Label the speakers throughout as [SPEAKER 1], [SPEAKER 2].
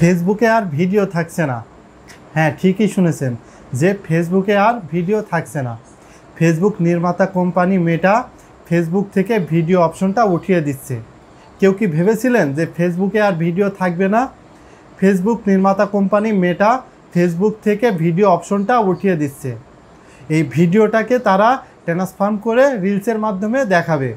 [SPEAKER 1] ফেসবুকে আর ভিডিও থাকছে না। হ্যাঁ, ঠিকই শুনেছেন যে ফেসবুকে আর ভিডিও থাকছে না। ফেসবুক নির্মাতা কোম্পানি মেটা ফেসবুক থেকে ভিডিও অপশনটা উঠিয়ে দিচ্ছে। কেউ কি ভেবেছিলেন যে ফেসবুকে আর ভিডিও থাকবে না? ফেসবুক নির্মাতা কোম্পানি মেটা ফেসবুক থেকে ভিডিও অপশনটা উঠিয়ে দিচ্ছে। এই ভিডিওটাকে তারা ট্রান্সফর্ম করে রিলসের মাধ্যমে দেখাবে।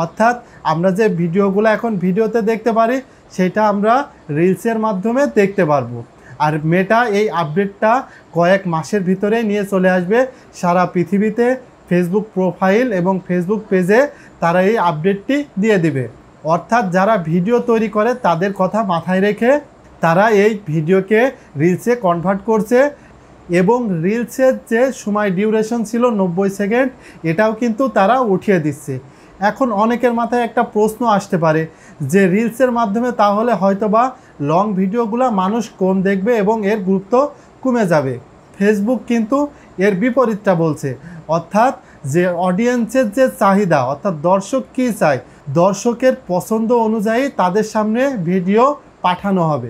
[SPEAKER 1] অর্থাৎ আমরা যে ভিডিওগুলো এখন ভিডিওতে দেখতে পারি সেটা আমরা রিলসের মাধ্যমে দেখতে পারবো। আর মেটা এই আপডেটটা কয়েক মাসের ভিতরে নিয়ে চলে আসবে সারা পৃথিবীতে। ফেসবুক প্রোফাইল এবং ফেসবুক পেজে তারা এই আপডেটটি দিয়ে দিবে। অর্থাৎ যারা ভিডিও তৈরি করে তাদের কথা মাথায় রেখে তারা এই ভিডিওকে রিলসে কনভার্ট করছে এবং রিলসের যে সময় ডিউরেশন ছিল 90 সেকেন্ড, এটাও কিন্তু তারা উঠিয়ে দিচ্ছে। এখন অনেকের মাথায় একটা প্রশ্ন আসতে পারে যে রিলসের মাধ্যমে তাহলে হয়তোবা লং ভিডিওগুলো মানুষ কম দেখবে এবং এর গুরুত্ব কমে যাবে। ফেসবুক কিন্তু এর বিপরীতটা বলছে। অর্থাৎ যে অডিয়েন্সের যে চাহিদা, অর্থাৎ দর্শক কী চায়, দর্শকের পছন্দ অনুযায়ী তাদের সামনে ভিডিও পাঠানো হবে।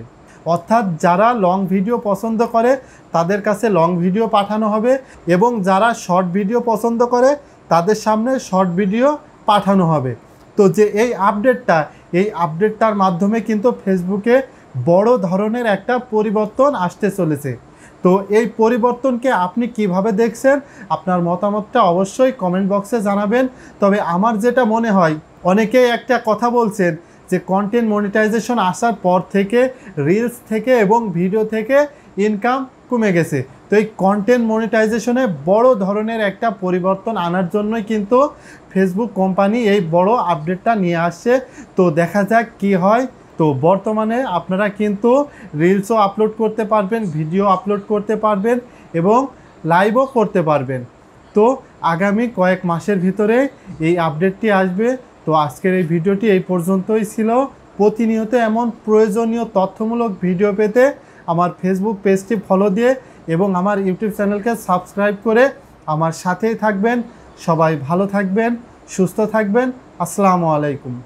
[SPEAKER 1] অর্থাৎ যারা লং ভিডিও পছন্দ করে তাদের কাছে লং ভিডিও পাঠানো হবে এবং যারা শর্ট ভিডিও পছন্দ করে তাদের সামনে শর্ট ভিডিও পাঠানো হবে। তো যে এই আপডেটটার মাধ্যমে কিন্তু ফেসবুকে বড় ধরনের একটা পরিবর্তন আসতে চলেছে। তো এই পরিবর্তনকে আপনি কিভাবে দেখছেন, আপনার মতামতটা অবশ্যই কমেন্ট বক্সে জানাবেন। তবে আমার যেটা মনে হয়, অনেকেই একটা কথা বলছেন যে কন্টেন্ট মনিটাইজেশন আসার পর থেকে রিলস থেকে এবং ভিডিও থেকে ইনকাম কমে গেছে। তো এই কন্টেন্ট মনিটাইজেশনে বড় ধরনের একটা পরিবর্তন আনার জন্যই কিন্তু ফেসবুক কোম্পানি এই বড় আপডেটটা নিয়ে আসছে। তো দেখা যাক কি হয়। তো বর্তমানে আপনারা কিন্তু রিলসও আপলোড করতে পারবেন, ভিডিও আপলোড করতে পারবেন এবং লাইভও করতে পারবেন। তো আগামী কয়েক মাসের ভিতরে এই আপডেটটি আসবে। তো আজকের এই ভিডিওটি এই পর্যন্তই ছিল। প্রতিনিয়ত এমন প্রয়োজনীয় তথ্যমূলক ভিডিও পেতে আমার ফেসবুক পেজটি ফলো দিয়ে এবং আমার ইউটিউব চ্যানেলকে সাবস্ক্রাইব করে আমার সাথেই থাকবেন। সবাই ভালো থাকবেন, সুস্থ থাকবেন। আসসালামু আলাইকুম।